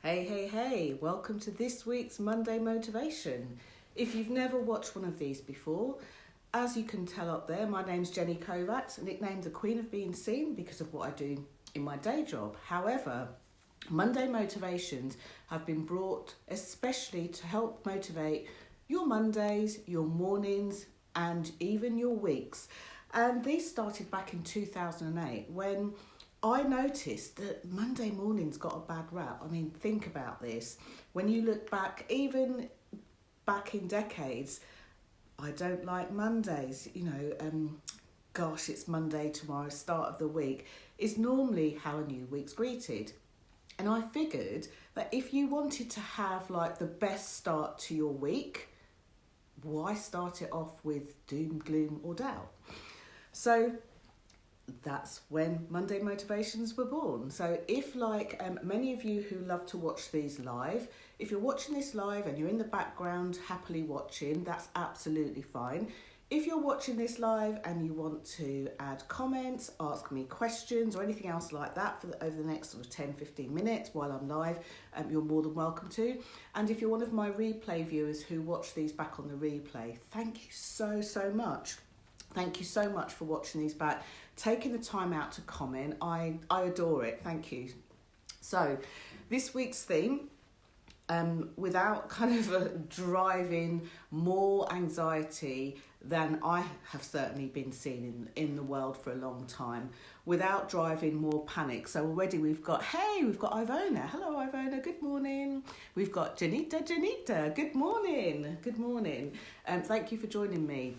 Hey, welcome to this week's Monday Motivation. If you've never watched one of these before, as you can tell up there, my name's Jenny Kovacs, nicknamed the Queen of Being Seen because of what I do in my day job. However, Monday Motivations have been brought especially to help motivate your Mondays, your mornings, and even your weeks. And these started back in 2008 when I noticed that Monday mornings got a bad rap. I mean, think about this. When you look back, even back in decades, I don't like Mondays. Gosh, it's Monday tomorrow, start of the week, is normally how a new week's greeted. And I figured that if you wanted to have like the best start to your week, why start it off with doom, gloom or doubt? So that's when Monday Motivations were born. So if like many of you who love to watch these live, if you're watching this live and you're in the background happily watching, that's absolutely fine. If you're watching this live and you want to add comments, ask me questions or anything else like that over the next sort of 10-15 minutes while I'm live, you're more than welcome to. And if you're one of my replay viewers who watch these back on the replay, thank you so much. Thank you so much for watching these back, taking the time out to comment. I adore it. Thank you. So this week's theme, without kind of driving more anxiety than I have certainly been seeing in the world for a long time, without driving more panic. So already we've got Ivona. Hello Ivona, good morning. We've got Janita, good morning. Thank you for joining me.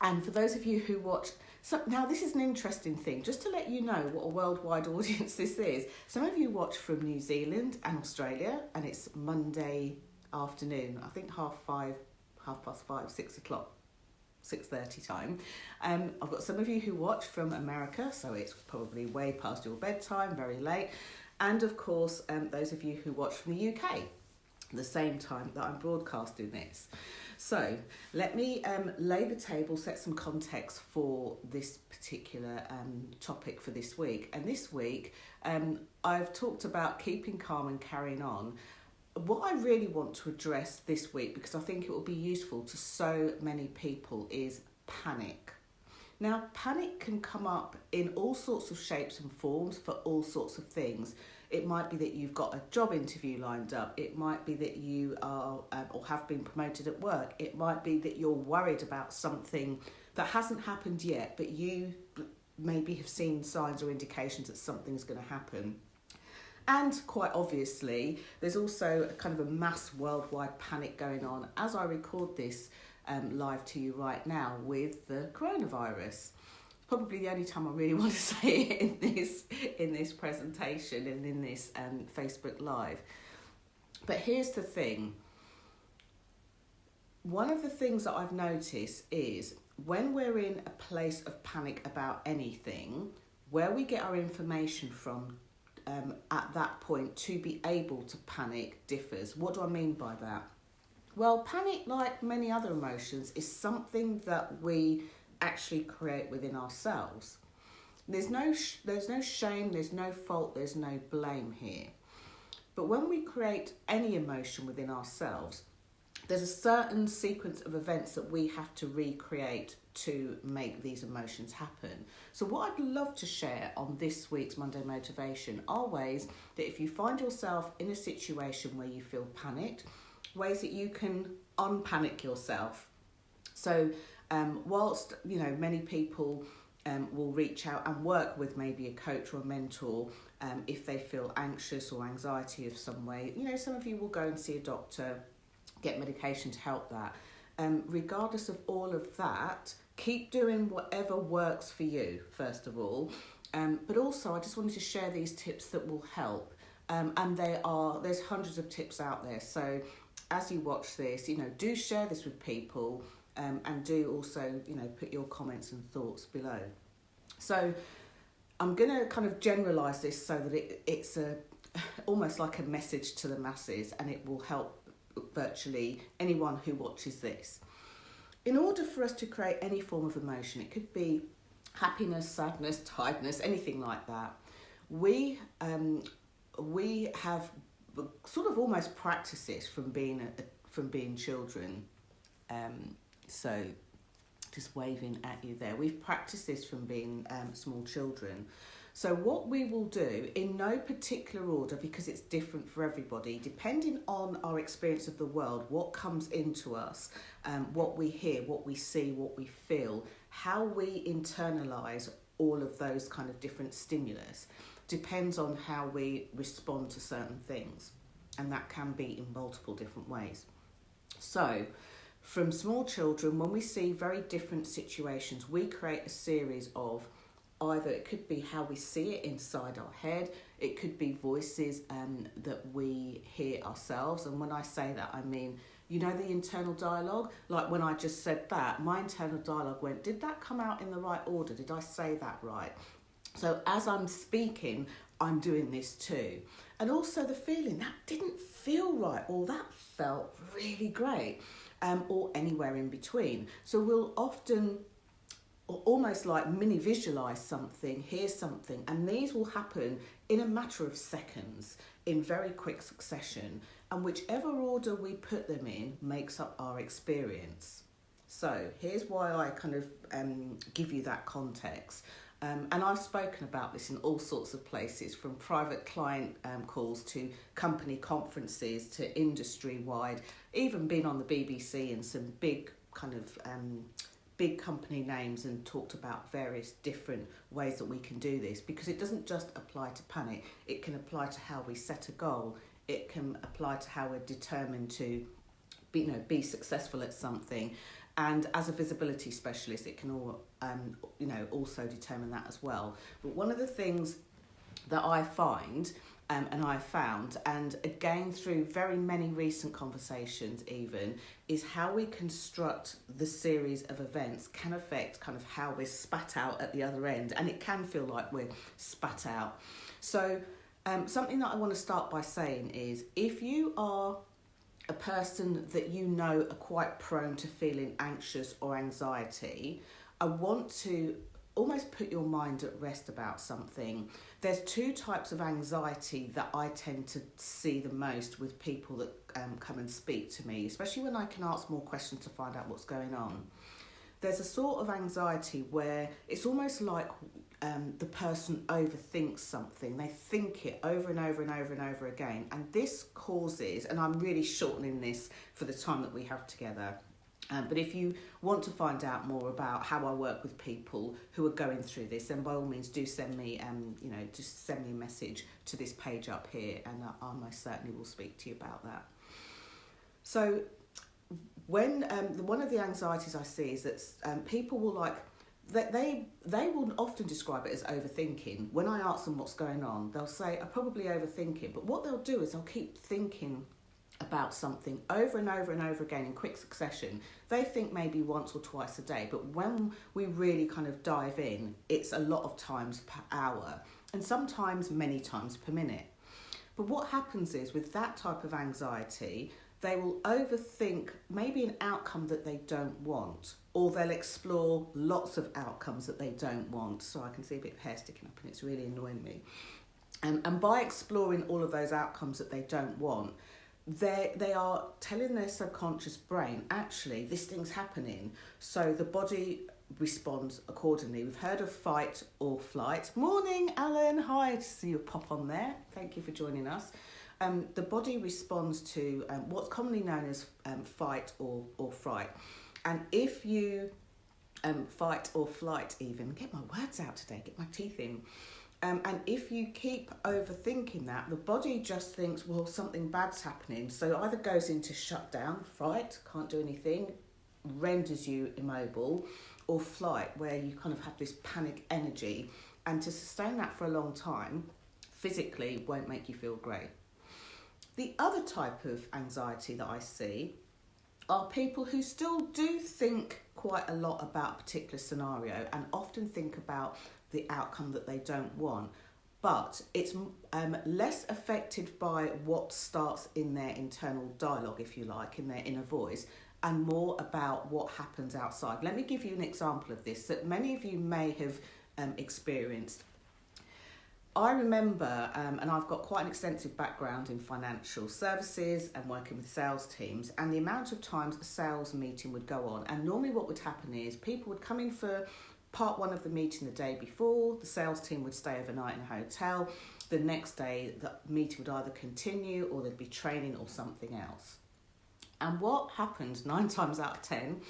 And for those of you who watch, so now this is an interesting thing, just to let you know what a worldwide audience this is. Some of you watch from New Zealand and Australia, and it's Monday afternoon, I think 5:30, 6 o'clock, 6:30 time. I've got some of you who watch from America, so it's probably way past your bedtime, very late. And of course, those of you who watch from the UK, the same time that I'm broadcasting this. So let me lay the table, set some context for this particular topic for this week. And this week, I've talked about keeping calm and carrying on. What I really want to address this week, because I think it will be useful to so many people, is panic. Now, panic can come up in all sorts of shapes and forms for all sorts of things. It might be that you've got a job interview lined up. It might be that you are or have been promoted at work. It might be that you're worried about something that hasn't happened yet, but you maybe have seen signs or indications that something's going to happen. And quite obviously, there's also a kind of a mass worldwide panic going on as I record this live to you right now with the coronavirus. Probably the only time I really want to say it in this presentation and in this Facebook Live. But here's the thing. One of the things that I've noticed is when we're in a place of panic about anything, where we get our information from at that point to be able to panic differs. What do I mean by that? Well, panic, like many other emotions, is something that we actually create within ourselves. There's no shame, there's no fault, there's no blame here. But when we create any emotion within ourselves, there's a certain sequence of events that we have to recreate to make these emotions happen. So what I'd love to share on this week's Monday Motivation are ways that if you find yourself in a situation where you feel panicked, ways that you can unpanic yourself. So whilst many people will reach out and work with maybe a coach or a mentor if they feel anxious or anxiety of some way, some of you will go and see a doctor, get medication to help that. Regardless of all of that, keep doing whatever works for you, first of all. But also, I just wanted to share these tips that will help. And there's hundreds of tips out there. So as you watch this, do share this with people. And do also, put your comments and thoughts below. So I'm going to kind of generalise this so that it's almost like a message to the masses, and it will help virtually anyone who watches this. In order for us to create any form of emotion, it could be happiness, sadness, tiredness, anything like that, we have sort of almost practice this from being children. So just waving at you there. We've practiced this from being small children. So what we will do, in no particular order, because it's different for everybody, depending on our experience of the world, what comes into us, what we hear, what we see, what we feel, how we internalise all of those kind of different stimulus, depends on how we respond to certain things. And that can be in multiple different ways. So, from small children, when we see very different situations, we create a series of either it could be how we see it inside our head, it could be voices that we hear ourselves. And when I say that, I mean, you know, the internal dialogue, like when I just said that, my internal dialogue went, did that come out in the right order? Did I say that right? So as I'm speaking, I'm doing this too. And also the feeling, that didn't feel right, or that felt really great, or anywhere in between. So we'll often almost like mini visualize something, hear something, and these will happen in a matter of seconds, in very quick succession, and whichever order we put them in makes up our experience. So here's why I kind of give you that context. And I've spoken about this in all sorts of places, from private client calls to company conferences to industry-wide, even been on the BBC and some big kind of big company names, and talked about various different ways that we can do this, because it doesn't just apply to panic, it can apply to how we set a goal, it can apply to how we're determined to be successful at something. And as a visibility specialist, it can all, also determine that as well. But one of the things that I find, and I found, and again through very many recent conversations even, is how we construct the series of events can affect kind of how we're spat out at the other end. And it can feel like we're spat out. So something that I want to start by saying is, if you are a person that you know are quite prone to feeling anxious or anxiety, I want to almost put your mind at rest about something. There's two types of anxiety that I tend to see the most with people that come and speak to me, especially when I can ask more questions to find out what's going on. There's a sort of anxiety where it's almost like the person overthinks something. They think it over and over and over and over again. And this causes, and I'm really shortening this for the time that we have together, but if you want to find out more about how I work with people who are going through this, then by all means do send me, just send me a message to this page up here, and I most certainly will speak to you about that. So when one of the anxieties I see is that people will they will often describe it as overthinking. When I ask them what's going on, they'll say, I probably overthink it. But what they'll do is they'll keep thinking about something over and over and over again in quick succession. They think maybe once or twice a day, but when we really kind of dive in, it's a lot of times per hour, and sometimes many times per minute. But what happens is, with that type of anxiety, they will overthink maybe an outcome that they don't want, or they'll explore lots of outcomes that they don't want. So I can see a bit of hair sticking up and it's really annoying me. And by exploring all of those outcomes that they don't want, they are telling their subconscious brain, actually, this thing's happening. So the body responds accordingly. We've heard of fight or flight. Morning, Alan. Hi, to see you pop on there. Thank you for joining us. The body responds to what's commonly known as fight or fright. And if you fight or flight even, get my words out today, get my teeth in. And if you keep overthinking that, the body just thinks, well, something bad's happening. So either goes into shutdown, fright, can't do anything, renders you immobile, or flight, where you kind of have this panic energy. And to sustain that for a long time, physically won't make you feel great. The other type of anxiety that I see are people who still do think quite a lot about a particular scenario and often think about the outcome that they don't want, but it's less affected by what starts in their internal dialogue, if you like, in their inner voice, and more about what happens outside. Let me give you an example of this that many of you may have experienced. I remember, and I've got quite an extensive background in financial services and working with sales teams, and the amount of times a sales meeting would go on. And normally what would happen is people would come in for part one of the meeting the day before, the sales team would stay overnight in a hotel. The next day, the meeting would either continue or there'd be training or something else. And what happened 9 times out of 10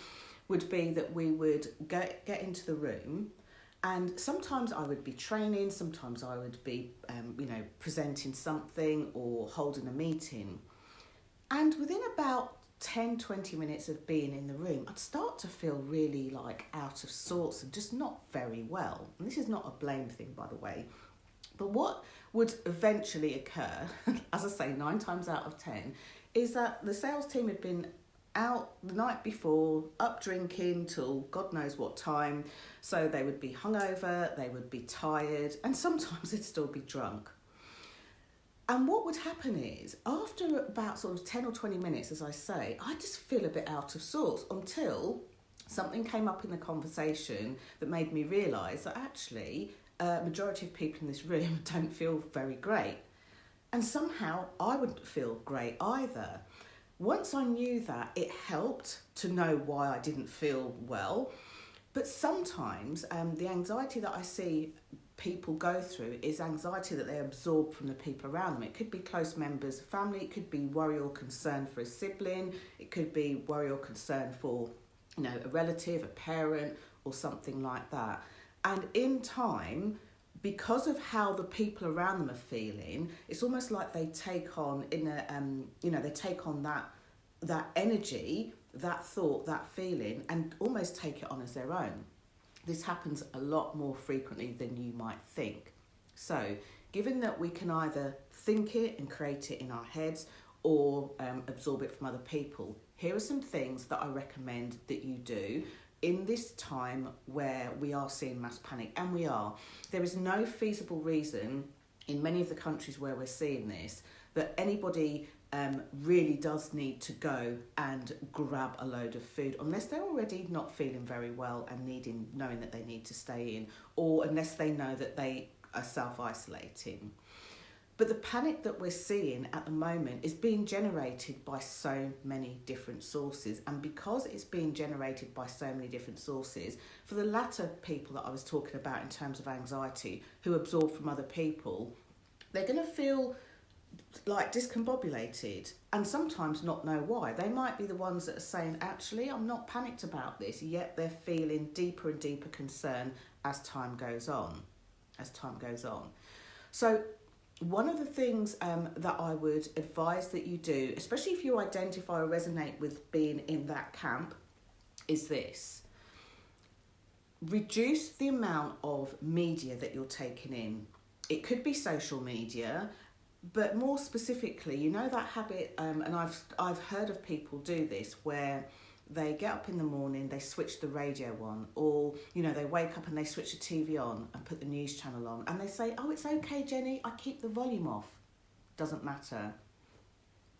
would be that we would get into the room, and sometimes I would be training, sometimes I would be, presenting something or holding a meeting. And within about 10, 20 minutes of being in the room, I'd start to feel really like out of sorts and just not very well. And this is not a blame thing, by the way. But what would eventually occur, as I say, 9 times out of 10, is that the sales team had been out the night before, up drinking till God knows what time. So they would be hungover, they would be tired, and sometimes they'd still be drunk. And what would happen is, after about sort of 10 or 20 minutes, as I say, I just feel a bit out of sorts until something came up in the conversation that made me realise that actually a majority of people in this room don't feel very great. And somehow I wouldn't feel great either. Once I knew that, it helped to know why I didn't feel well. But sometimes the anxiety that I see people go through is anxiety that they absorb from the people around them. It could be close members of family, it could be worry or concern for a sibling, it could be worry or concern for, a relative, a parent, or something like that. And in time, because of how the people around them are feeling, it's almost like they take on that energy, that thought, that feeling, and almost take it on as their own. This happens a lot more frequently than you might think. So, given that we can either think it and create it in our heads or absorb it from other people, here are some things that I recommend that you do in this time where we are seeing mass panic, and we are. There is no feasible reason in many of the countries where we're seeing this that anybody really does need to go and grab a load of food unless they're already not feeling very well and knowing that they need to stay in, or unless they know that they are self-isolating. But the panic that we're seeing at the moment is being generated by so many different sources. And because it's being generated by so many different sources, for the latter people that I was talking about in terms of anxiety, who absorb from other people, they're going to feel like discombobulated and sometimes not know why. They might be the ones that are saying, actually, I'm not panicked about this, yet they're feeling deeper and deeper concern as time goes on. So one of the things that I would advise that you do, especially if you identify or resonate with being in that camp, is this. Reduce the amount of media that you're taking in. It could be social media, but more specifically, that habit, and I've heard of people do this, where they get up in the morning, they switch the radio on, or, they wake up and they switch the TV on and put the news channel on, and they say, oh, it's okay, Jenny, I keep the volume off. Doesn't matter.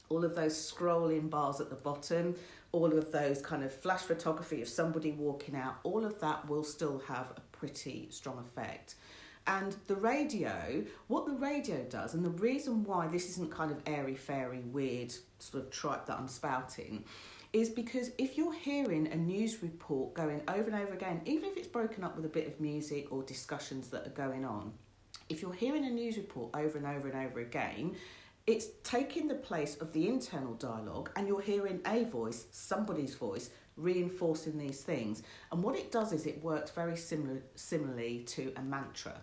All of those scrolling bars at the bottom, all of those kind of flash photography of somebody walking out, all of that will still have a pretty strong effect. And the radio, what the radio does, and the reason why this isn't kind of airy-fairy, weird sort of tripe that I'm spouting, is because if you're hearing a news report going over and over again, even if it's broken up with a bit of music or discussions that are going on, if you're hearing a news report over and over and over again, it's taking the place of the internal dialogue, and you're hearing a voice, somebody's voice, reinforcing these things. And what it does is it works very similarly to a mantra.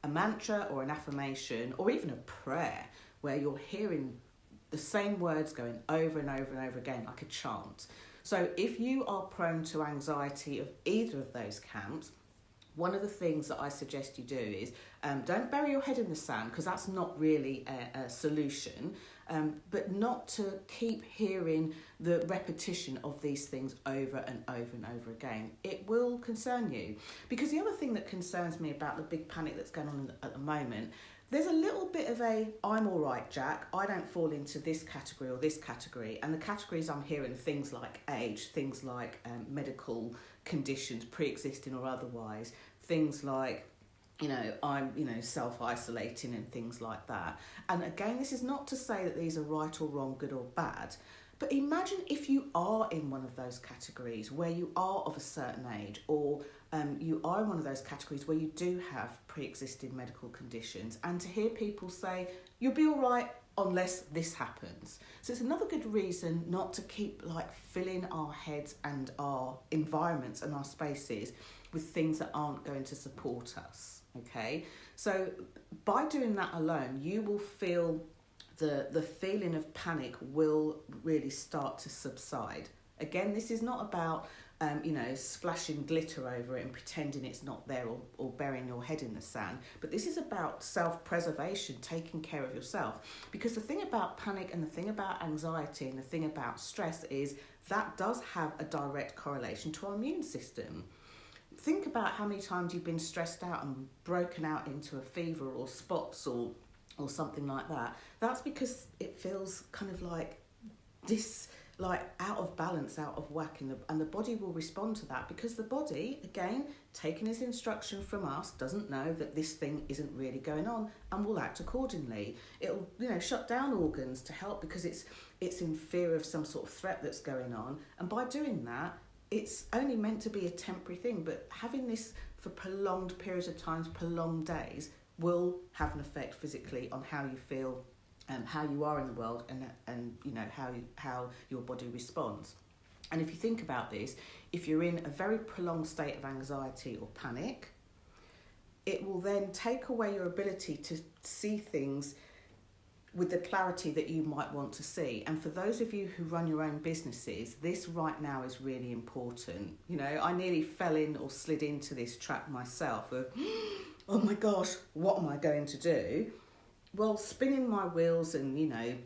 A mantra or an affirmation or even a prayer, where you're hearing the same words going over and over and over again, like a chant. So if you are prone to anxiety of either of those camps, one of the things that I suggest you do is don't bury your head in the sand, because that's not really a solution, but not to keep hearing the repetition of these things over and over and over again. It will concern you. Because the other thing that concerns me about the big panic that's going on at the moment, there's a little bit of I'm all right, Jack, I don't fall into this category or this category. And the categories I'm hearing, things like age, things like medical conditions, pre-existing or otherwise, things like I'm, self-isolating and things like that. And again, this is not to say that these are right or wrong, good or bad, but imagine if you are in one of those categories where you are of a certain age, or you are in one of those categories where you do have pre-existing medical conditions, and to hear people say, you'll be all right unless this happens. So it's another good reason not to keep filling our heads and our environments and our spaces with things that aren't going to support us. Okay, so by doing that alone, you will feel the feeling of panic will really start to subside. Again, this is not about splashing glitter over it and pretending it's not there, or burying your head in the sand, but this is about self-preservation, taking care of yourself. Because the thing about panic and the thing about anxiety and the thing about stress is that does have a direct correlation to our immune system. Think about how many times you've been stressed out and broken out into a fever or spots or something like that. That's because it feels kind of out of balance, out of whack, and the body will respond to that, because the body, again, taking its instruction from us, doesn't know that this thing isn't really going on and will act accordingly. It'll shut down organs to help because it's in fear of some sort of threat that's going on, and by doing that, it's only meant to be a temporary thing, but having this for prolonged periods of time, prolonged days, will have an effect physically on how you feel, how you are in the world, and how your body responds. And if you think about this, if you're in a very prolonged state of anxiety or panic, it will then take away your ability to see things with the clarity that you might want to see. And for those of you who run your own businesses, this right now is really important. I nearly fell in or slid into this trap myself of, oh my gosh, what am I going to do? Well, spinning my wheels and,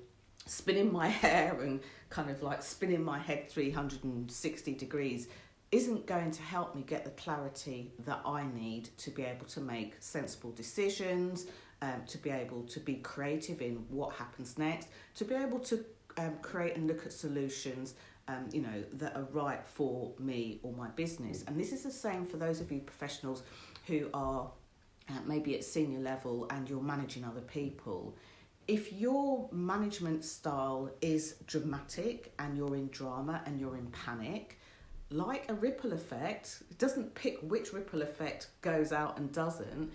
spinning my hair and kind of spinning my head 360 degrees isn't going to help me get the clarity that I need to be able to make sensible decisions, to be able to be creative in what happens next, to be able to create and look at solutions that are right for me or my business. And this is the same for those of you professionals who are maybe at senior level and you're managing other people. If your management style is dramatic and you're in drama and you're in panic, like a ripple effect, it doesn't pick which ripple effect goes out and doesn't,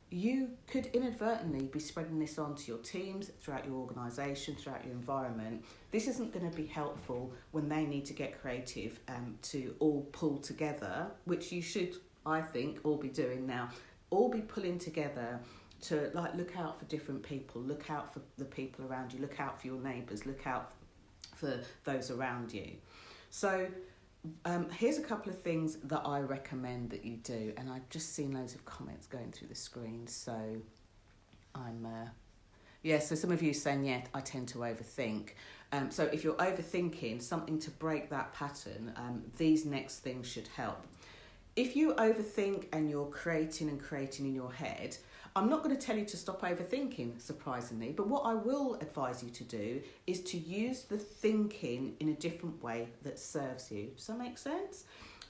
you could inadvertently be spreading this on to your teams, throughout your organisation, throughout your environment. This isn't going to be helpful when they need to get creative to all pull together, which you should, I think, all be doing now. All be pulling together to look out for different people, look out for the people around you, look out for your neighbours, look out for those around you. So here's a couple of things that I recommend that you do, and I've just seen loads of comments going through the screen, so so some of you saying, I tend to overthink. So if you're overthinking, something to break that pattern, these next things should help. If you overthink and you're creating in your head, I'm not going to tell you to stop overthinking, surprisingly, but what I will advise you to do is to use the thinking in a different way that serves you. Does that make sense?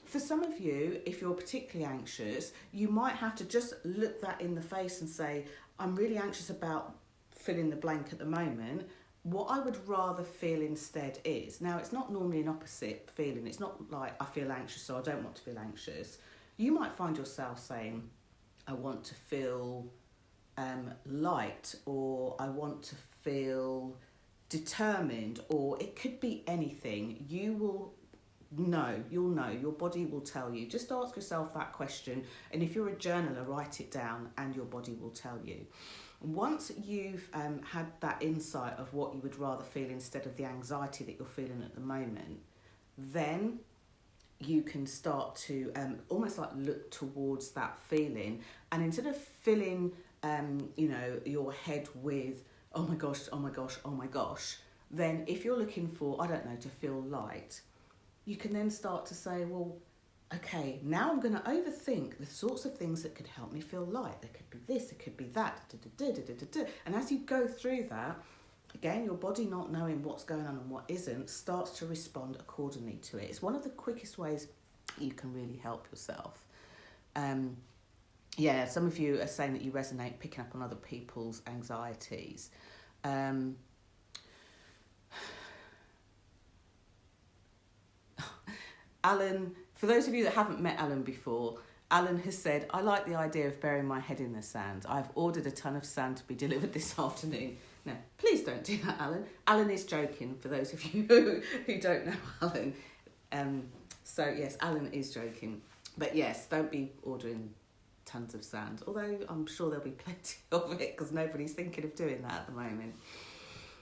For some of you, if you're particularly anxious, you might have to just look that in the face and say, I'm really anxious about fill in the blank at the moment. What I would rather feel instead is, now it's not normally an opposite feeling, it's not like I feel anxious so I don't want to feel anxious. You might find yourself saying, I want to feel light, or I want to feel determined, or it could be anything. You'll know, your body will tell you. Just ask yourself that question, and if you're a journaler, write it down and your body will tell you. Once you've had that insight of what you would rather feel instead of the anxiety that you're feeling at the moment, then you can start to almost look towards that feeling, and instead of filling your head with oh my gosh, then if you're looking for, I don't know, to feel light, you can then start to say, well, okay, now I'm going to overthink the sorts of things that could help me feel light. There could be this, it could be that, and as you go through that, again, your body not knowing what's going on and what isn't starts to respond accordingly to it. It's one of the quickest ways you can really help yourself. Yeah, some of you are saying that you resonate picking up on other people's anxieties. Alan, for those of you that haven't met Alan before, Alan has said, I like the idea of burying my head in the sand. I've ordered a ton of sand to be delivered this afternoon. No, please don't do that, Alan. Alan is joking, for those of you who don't know Alan. So, yes, Alan is joking. But, yes, don't be ordering tons of sand. Although I'm sure there'll be plenty of it because nobody's thinking of doing that at the moment.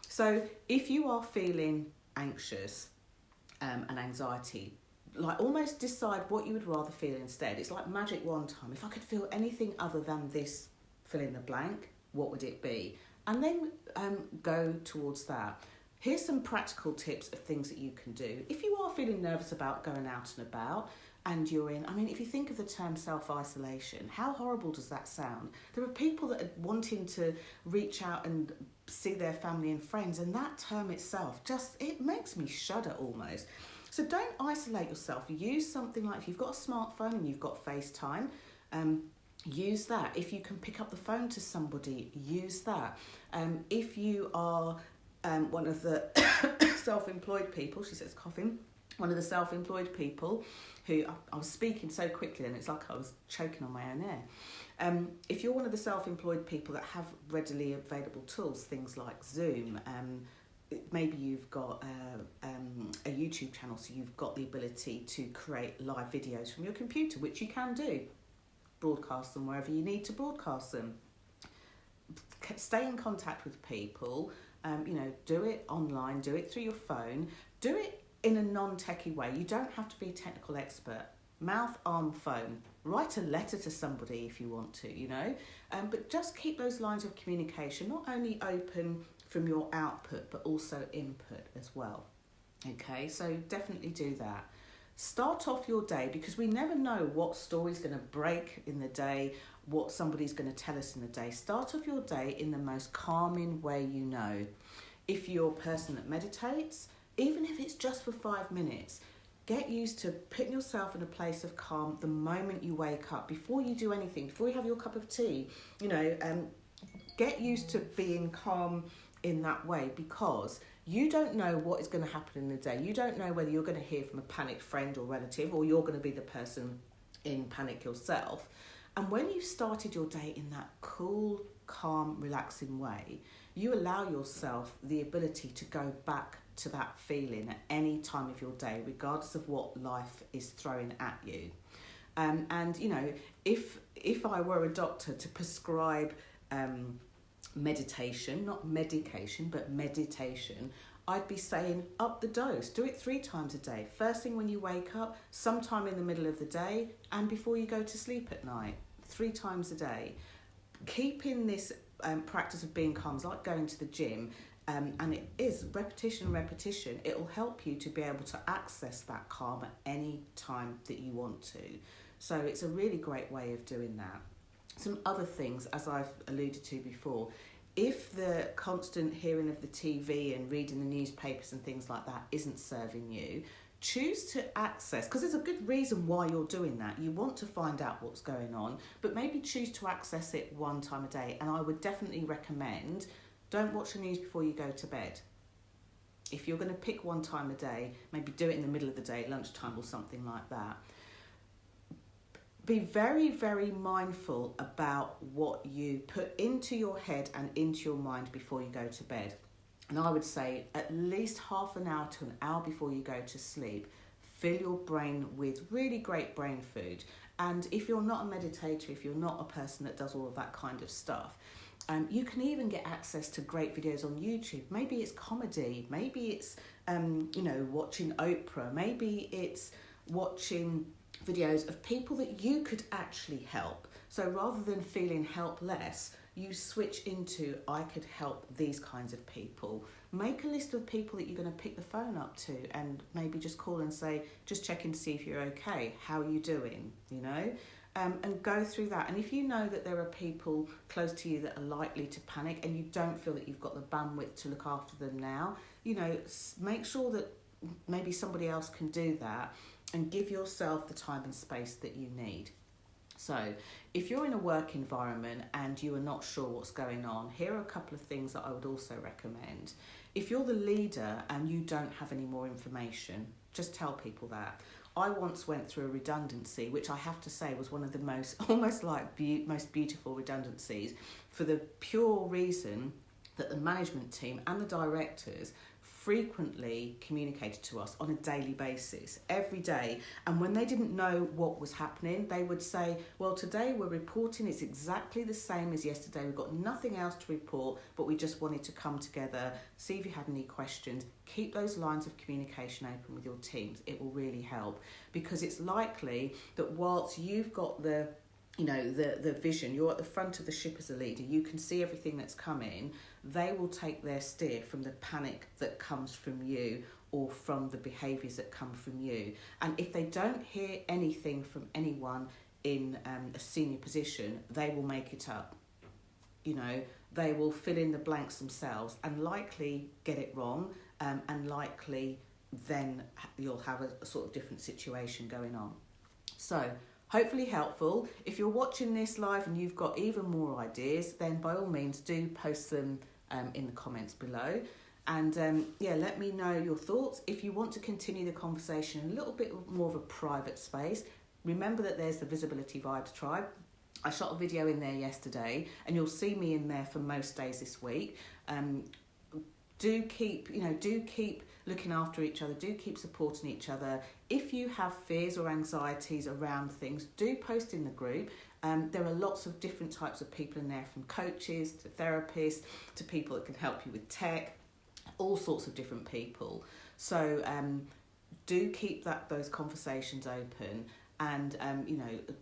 So, if you are feeling anxious and anxiety, like almost decide what you would rather feel instead. It's like magic wand time. If I could feel anything other than this, fill in the blank, what would it be? And then go towards that. Here's some practical tips of things that you can do. If you are feeling nervous about going out and about and you're in, if you think of the term self-isolation, how horrible does that sound? There are people that are wanting to reach out and see their family and friends, and that term itself it makes me shudder almost. So don't isolate yourself. Use something like, if you've got a smartphone and you've got FaceTime, use that. If you can pick up the phone to somebody, use that. If you are one of the self-employed people, she says coughing, one of the self-employed people who, I was speaking so quickly and it's like I was choking on my own air. If you're one of the self-employed people that have readily available tools, things like Zoom, maybe you've got a YouTube channel, so you've got the ability to create live videos from your computer, which you can do. Broadcast them wherever you need to broadcast them. Stay in contact with people, do it online, do it through your phone, do it in a non-techie way. You don't have to be a technical expert. Mouth, arm, phone. Write a letter to somebody if you want to, but just keep those lines of communication not only open from your output but also input as well. Okay, so definitely do that. Start off your day, because we never know what story's going to break in the day, what somebody's going to tell us in the day. Start off your day in the most calming way you know. If you're a person that meditates, even if it's just for 5 minutes, get used to putting yourself in a place of calm the moment you wake up, before you do anything, before you have your cup of tea, get used to being calm in that way, because you don't know what is going to happen in the day. You don't know whether you're going to hear from a panicked friend or relative, or you're going to be the person in panic yourself. And when you've started your day in that cool, calm, relaxing way, you allow yourself the ability to go back to that feeling at any time of your day, regardless of what life is throwing at you. If I were a doctor to prescribe meditation, not medication, but meditation, I'd be saying up the dose. Do it 3 times a day. First thing when you wake up, sometime in the middle of the day, and before you go to sleep at night. 3 times a day. Keeping this practice of being calm is like going to the gym, and it is repetition. It will help you to be able to access that calm at any time that you want to. So it's a really great way of doing that. Some other things, as I've alluded to before, if the constant hearing of the TV and reading the newspapers and things like that isn't serving you, choose to access, because there's a good reason why you're doing that. You want to find out what's going on, but maybe choose to access it 1 time a day. And I would definitely recommend, don't watch the news before you go to bed. If you're going to pick 1 time a day, maybe do it in the middle of the day, lunchtime or something like that. Be very, very mindful about what you put into your head and into your mind before you go to bed. And I would say at least half an hour to an hour before you go to sleep, fill your brain with really great brain food. And if you're not a meditator, if you're not a person that does all of that kind of stuff, you can even get access to great videos on YouTube. Maybe it's comedy, maybe it's watching Oprah, maybe it's watching videos of people that you could actually help. So rather than feeling helpless, you switch into, I could help these kinds of people. Make a list of people that you're going to pick the phone up to and maybe just call and say, just checking to see if you're okay. How are you doing? And go through that. And if you know that there are people close to you that are likely to panic and you don't feel that you've got the bandwidth to look after them now, make sure that maybe somebody else can do that, and give yourself the time and space that you need. So if you're in a work environment and you are not sure what's going on, here are a couple of things that I would also recommend. If you're the leader and you don't have any more information, just tell people that. I once went through a redundancy, which I have to say was one of the most, almost like most beautiful redundancies, for the pure reason that the management team and the directors frequently communicated to us on a daily basis, every day. And when they didn't know what was happening, they would say, well, today we're reporting it's exactly the same as yesterday. We've got nothing else to report, but we just wanted to come together, see if you had any questions. Keep those lines of communication open with your teams. It will really help, because it's likely that whilst you've got the vision, you're at the front of the ship as a leader, you can see everything that's coming, they will take their steer from the panic that comes from you or from the behaviours that come from you. And if they don't hear anything from anyone in a senior position, they will make it up. They will fill in the blanks themselves and likely get it wrong, and likely then you'll have a sort of different situation going on. So hopefully helpful. If you're watching this live and you've got even more ideas, then by all means do post them in the comments below. And let me know your thoughts. If you want to continue the conversation in a little bit more of a private space, remember that there's the Visibility Vibes Tribe. I shot a video in there yesterday and you'll see me in there for most days this week. Do keep looking after each other, do keep supporting each other. If you have fears or anxieties around things, do post in the group. There are lots of different types of people in there, from coaches to therapists to people that can help you with tech, all sorts of different people. So do keep those conversations open, and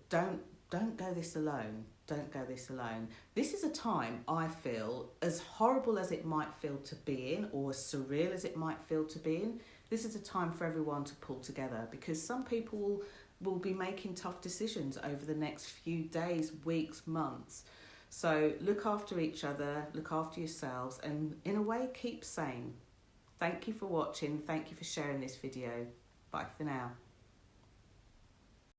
don't go this alone. Don't go this alone. This is a time, I feel, as horrible as it might feel to be in, or as surreal as it might feel to be in, this is a time for everyone to pull together, because some people will be making tough decisions over the next few days, weeks, months. So look after each other, look after yourselves, and in a way, keep sane. Thank you for watching. Thank you for sharing this video. Bye for now.